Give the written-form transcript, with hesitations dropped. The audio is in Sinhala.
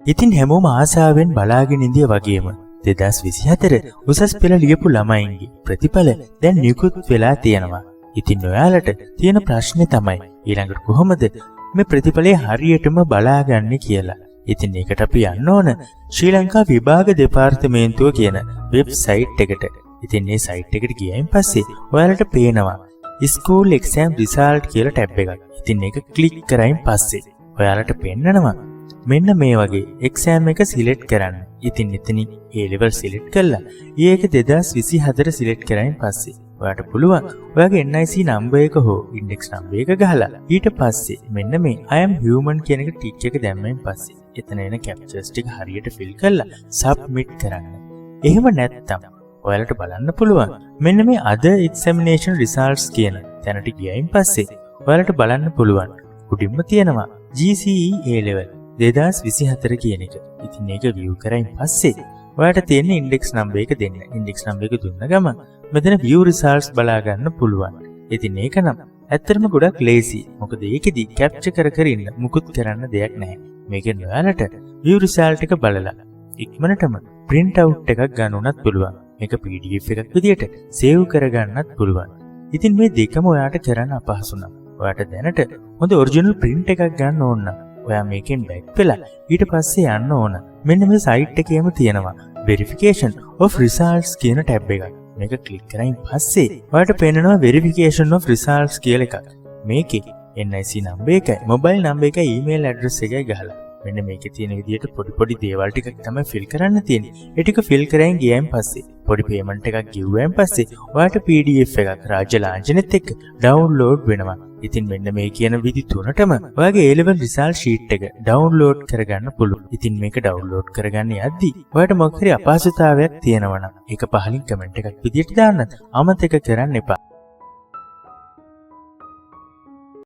ඉතින් හැමෝම ආසාවෙන් බලාගෙන ඉඳිය වගේම 2024 උසස් පෙළ ලියපු ළමයින්ගේ ප්‍රතිඵල දැන් නිකුත් වෙලා තියෙනවා. ඉතින් ඔයාලට තියෙන ප්‍රශ්නේ තමයි ඊළඟට කොහොමද මේ ප්‍රතිඵලය හරියටම බලාගන්නේ කියලා. ඉතින් ඒකට අපි යන්න ඕන ශ්‍රී ලංකා විභාග දෙපාර්තමේන්තුව කියන වෙබ්සයිට් එකට. ඉතින් මේ සයිට් එකට ගියයින් පස්සේ ඔයාලට පේනවා School Exam Result කියලා ටැබ් එකක්. ඉතින් ඒක ක්ලික් කරයින් පස්සේ ඔයාලට පෙන්නනවා මෙන්න මේ වගේ එක්සෑම් එක සිලෙක්ට් කරන්න. ඉතින් එතනින් A level සිලෙක්ට් කළා. ඒක 2024 සිලෙක්ට් කරයින් පස්සේ ඔයාට පුළුවන් ඔයාගේ NIC නම්බර් එක හෝ ඉන්ඩෙක්ස් නම්බර් එක ගහලා ඊට පස්සේ මෙන්න මේ I am human කියන එක ටික් එක දැම්මෙන් පස්සේ එතන එන කැප්චර්ස් ටික හරියට ෆිල් කරලා සබ්මිට් කරන්න. එහෙම නැත්නම් ඔයාලට බලන්න පුළුවන් මෙන්න මේ other examination results කියන තැනට ගියයින් පස්සේ ඔයාලට බලන්න පුළුවන් උඩින්ම තියෙනවා GCE A level 2024 කියන එක. ඉතින් මේක view කරයින් පස්සේ ඔයාලට තියෙන ඉන්ඩෙක්ස් නම්බර් එක දෙන්න. ඉන්ඩෙක්ස් නම්බර් එක දුන්න ගමන් මෙතන view results බලා ගන්න පුළුවන්. ඉතින් මේක නම් ඇත්තටම ගොඩක් lazy. මොකද ඒකෙදි capture කර ඉන්න මුකුත් කරන්න දෙයක් නැහැ. මේකෙන් ඔයාලට view result එක බලලා ඉක්මනටම print out එකක් ගන්න උනත් පුළුවන්. මේක PDF එකක් විදියට save කරගන්නත් පුළුවන්. ඉතින් මේ දෙකම ඔයාට කරන්න අපහසු නම් ඔයාට දැනට හොඳ original print එකක් ගන්න ඕන නම් ඔයා මේකෙන් back වෙලා ඊට පස්සේ යන්න ඕන. මෙන්න මේ site එකේම තියෙනවා verification of results කියන tab එකක්. මේක click කරයින් පස්සේ ඔයාට පේනවා verification of results කියලා එකක්. මේකේ NIC number එකයි mobile number එකයි email address එකයි ගහලා මෙන්න මේකේ තියෙන විදියට පොඩි දේවල් ටිකක් තමයි fill කරන්න තියෙන්නේ. ඒ ටික fill කරගෙන ගියයින් පස්සේ පොඩි payment එකක් ගෙවුවයින් පස්සේ ඔයාට PDF එකක් රාජ්‍ය ලාංඡනෙත් එක්ක download වෙනවා. ඉතින් මෙන්න මේ කියන විදි තුනටම ඔයාගේ A level result sheet එක download කරගන්න පුළුවන්. ඉතින් මේක download කරගන්න යද්දී ඔයාට මොකක් හරි අපහසුතාවයක් තියෙනවා නම් ඒක පහලින් comment එකක් විදියට දාන්න අමතක කරන්න එපා.